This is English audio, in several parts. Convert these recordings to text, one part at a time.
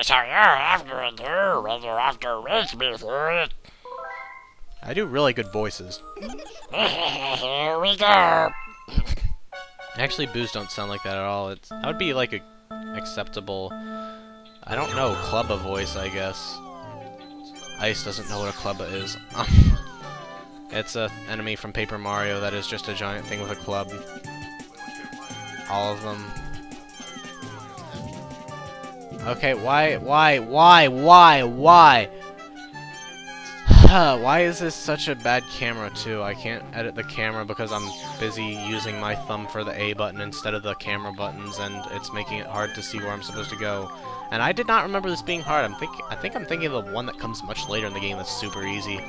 So you're after it too, and you're after race me through it. I do really good voices. Here we go. Actually, boos don't sound like that at all. That would be like a acceptable, I don't know, clubba voice, I guess. Ice doesn't know what a clubba is. It's an enemy from Paper Mario that is just a giant thing with a club. All of them. Okay, why? Why is this such a bad camera, too? I can't edit the camera because I'm busy using my thumb for the A button instead of the camera buttons, and it's making it hard to see where I'm supposed to go. And I did not remember this being hard. I think I'm thinking of the one that comes much later in the game that's super easy.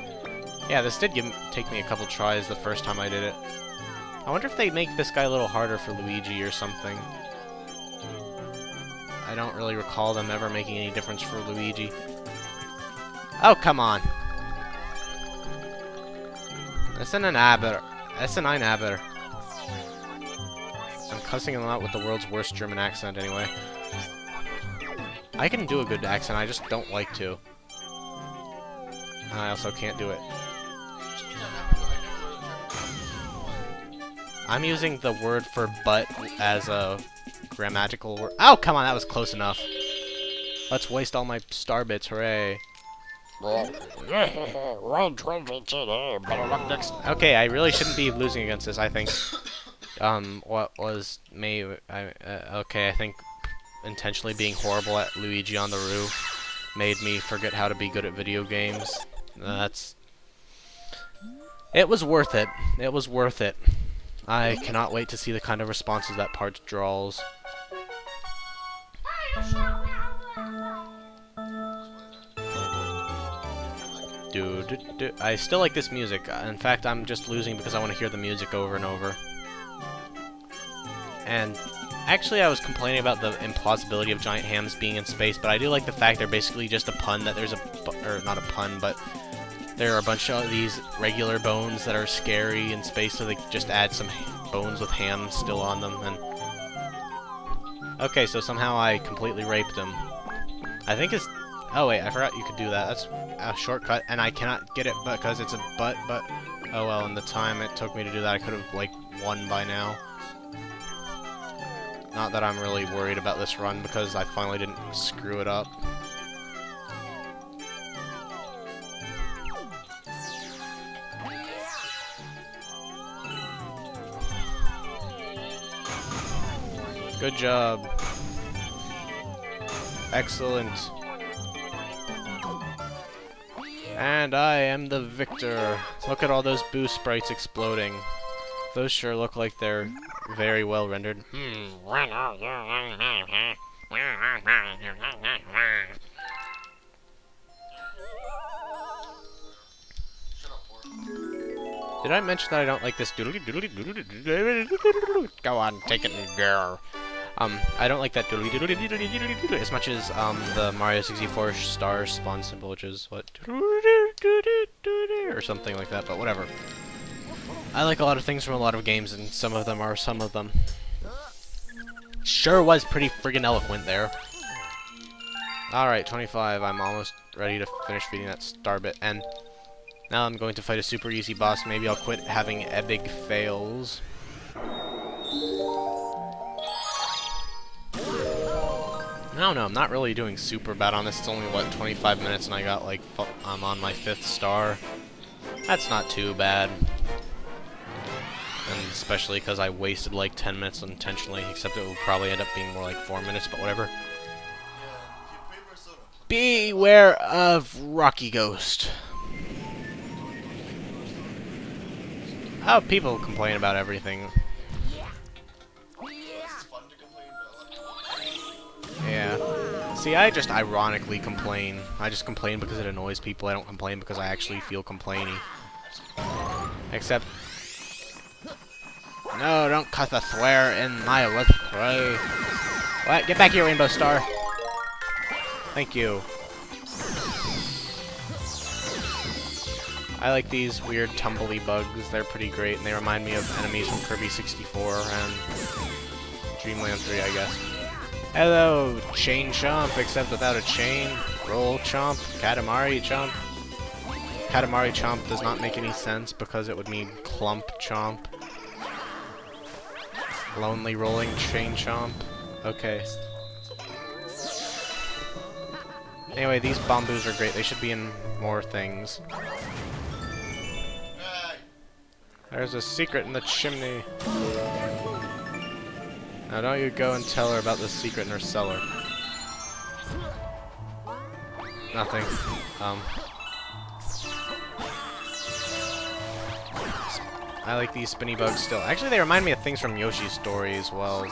Yeah, this did take me a couple tries the first time I did it. I wonder if they make this guy a little harder for Luigi or something. I don't really recall them ever making any difference for Luigi. Oh, come on. That's an aber. That's an aber. I'm cussing them out with the world's worst German accent anyway. I can do a good accent, I just don't like to. And I also can't do it. I'm using the word for butt as a grammatical word. Oh, come on, that was close enough. Let's waste all my star bits, hooray. Okay, I really shouldn't be losing against this, I think. What was okay, I think intentionally being horrible at Luigi on the roof made me forget how to be good at video games. It was worth it. It was worth it. I cannot wait to see the kind of responses that part draws. I still like this music. In fact, I'm just losing because I want to hear the music over and over. And actually, I was complaining about the implausibility of giant hams being in space, but I do like the fact they're basically just a pun that there's or not a pun, but there are a bunch of these regular bones that are scary in space, so they just add some bones with ham still on them. And okay, so somehow I completely raped him. I think it's... Oh wait, I forgot you could do that. That's a shortcut, and I cannot get it because it's a butt, but... Oh well, in the time it took me to do that, I could have, like, won by now. Not that I'm really worried about this run, because I finally didn't screw it up. Good job. Excellent. And I am the victor. Look at all those boo sprites exploding. Those sure look like they're very well rendered. Did I mention that I don't like this doodly doodly doodly doodly? Go on, take it and go. I don't like that doodly doodly doodly doodly doodly as much as the Mario 64 star spawn symbol, which is what or something like that, but whatever. I like a lot of things from a lot of games, and some of them are some of them. Sure was pretty friggin' eloquent there. Alright, 25. I'm almost ready to finish feeding that star bit, and now I'm going to fight a super easy boss. Maybe I'll quit having epic fails. I don't know, I'm not really doing super bad on this. It's only, what, 25 minutes, and I got, like, I'm on my 5th star. That's not too bad. And especially because I wasted, like, 10 minutes intentionally, except it will probably end up being more like 4 minutes, but whatever. Beware of Rocky Ghost. Oh, people complain about everything. Yeah. See, I just ironically complain. I just complain because it annoys people. I don't complain because I actually feel complainy. Except... No, don't cut the swear in my let's play. What? Get back here, Rainbow Star. Thank you. I like these weird tumbly bugs. They're pretty great, and they remind me of enemies from Kirby 64 and Dreamland 3, I guess. Hello, Chain Chomp, except without a chain. Roll Chomp, Katamari Chomp. Katamari Chomp does not make any sense because it would mean Clump Chomp. Lonely Rolling Chain Chomp. Okay. Anyway, these bamboos are great. They should be in more things. There's a secret in the chimney. Now don't you go and tell her about the secret in her cellar. Nothing. I like these spinny bugs still. Actually, they remind me of things from Yoshi's Story as well.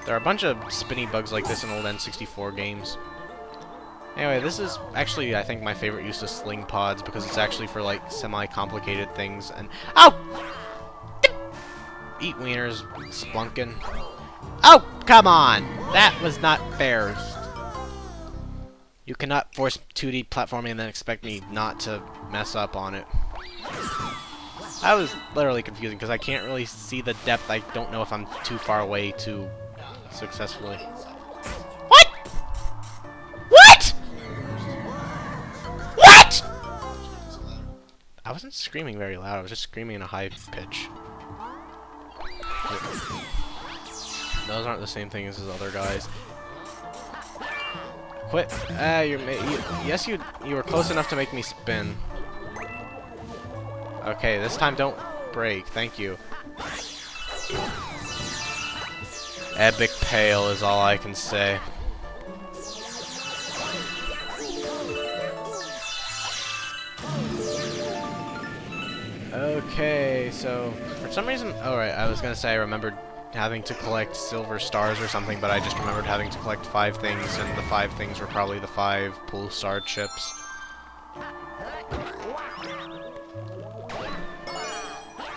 There are a bunch of spinny bugs like this in old N64 games. Anyway, this is actually, I think, my favorite use of sling pods because it's actually for, like, semi-complicated things and— OW! Eat wieners, Splunkin'. Oh, come on! That was not fair. You cannot force 2D platforming and then expect me not to mess up on it. I was literally confusing because I can't really see the depth. I don't know if I'm too far away to successfully. What? What? What? I wasn't screaming very loud. I was just screaming in a high pitch. Those aren't the same thing as his other guys. Quit. Yes, you were close enough to make me spin. Okay, this time don't break. Thank you. Epic fail is all I can say. Okay, so for some reason, alright, I was gonna say I remembered having to collect silver stars or something, but I just remembered having to collect 5 things, and the 5 things were probably the 5 pool star chips.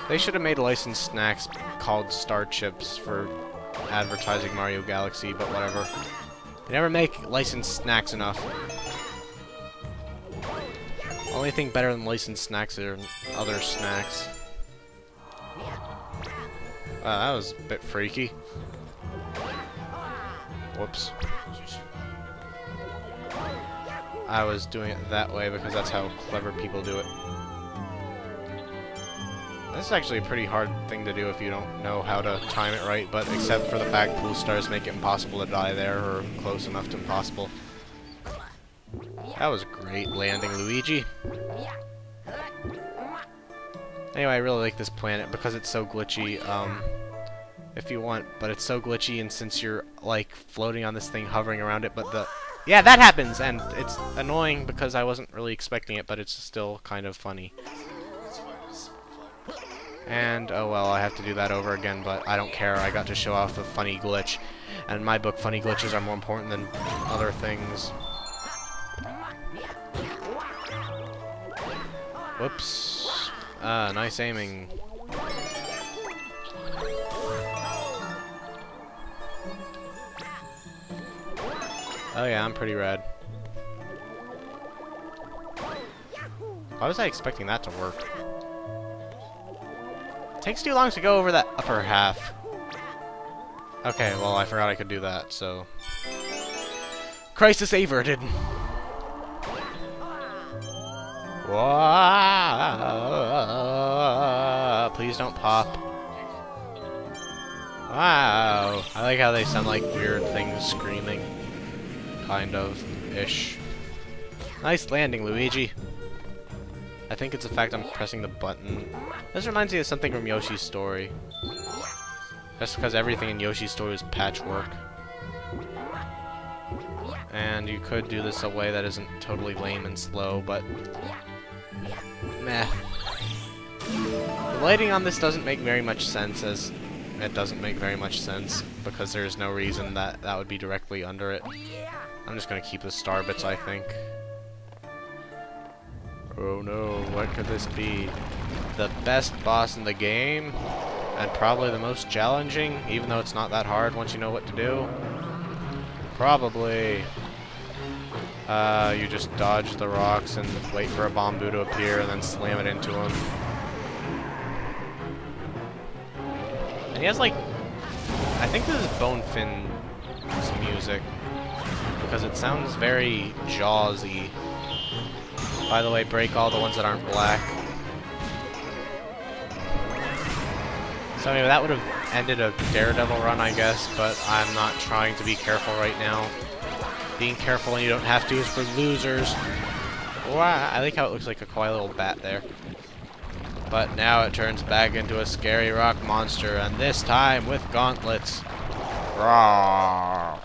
They should have made licensed snacks called Star Chips for advertising Mario Galaxy, but whatever. They never make licensed snacks enough. Only thing better than licensed snacks are other snacks. Wow, that was a bit freaky. Whoops. I was doing it that way because that's how clever people do it. This is actually a pretty hard thing to do if you don't know how to time it right, but except for the fact pool stars make it impossible to die there, or close enough to impossible. That was a great landing, Luigi. Anyway, I really like this planet because it's so glitchy, if you want, but it's so glitchy, and since you're, like, floating on this thing, hovering around it, but the— yeah, that happens, and it's annoying because I wasn't really expecting it, but it's still kind of funny. And, oh well, I have to do that over again, but I don't care. I got to show off a funny glitch. And in my book, funny glitches are more important than other things. Whoops. Nice aiming. Oh yeah, I'm pretty rad. Why was I expecting that to work? Takes too long to go over that upper half. Okay, well, I forgot I could do that, so... Crisis averted! Wow. Please don't pop. Wow! I like how they sound like weird things screaming. Kind of. Ish. Nice landing, Luigi. I think it's the fact I'm pressing the button. This reminds me of something from Yoshi's Story. Just because everything in Yoshi's Story is patchwork. And you could do this a way that isn't totally lame and slow, but... meh. The lighting on this doesn't make very much sense, as it doesn't make very much sense, because there's no reason that that would be directly under it. I'm just gonna keep the star bits, I think. Oh no, what could this be? The best boss in the game? And probably the most challenging, even though it's not that hard once you know what to do? Probably. You just dodge the rocks and wait for a bamboo to appear and then slam it into him. And he has like I think this is Bonefin's music because it sounds very Jaws-y. By the way, break all the ones that aren't black. So anyway, that would have ended a Daredevil run, I guess, but I'm not trying to be careful right now. Being careful when you don't have to is for losers. Wow, I like how it looks like a quiet little bat there. But now it turns back into a scary rock monster, and this time with gauntlets. Rawr.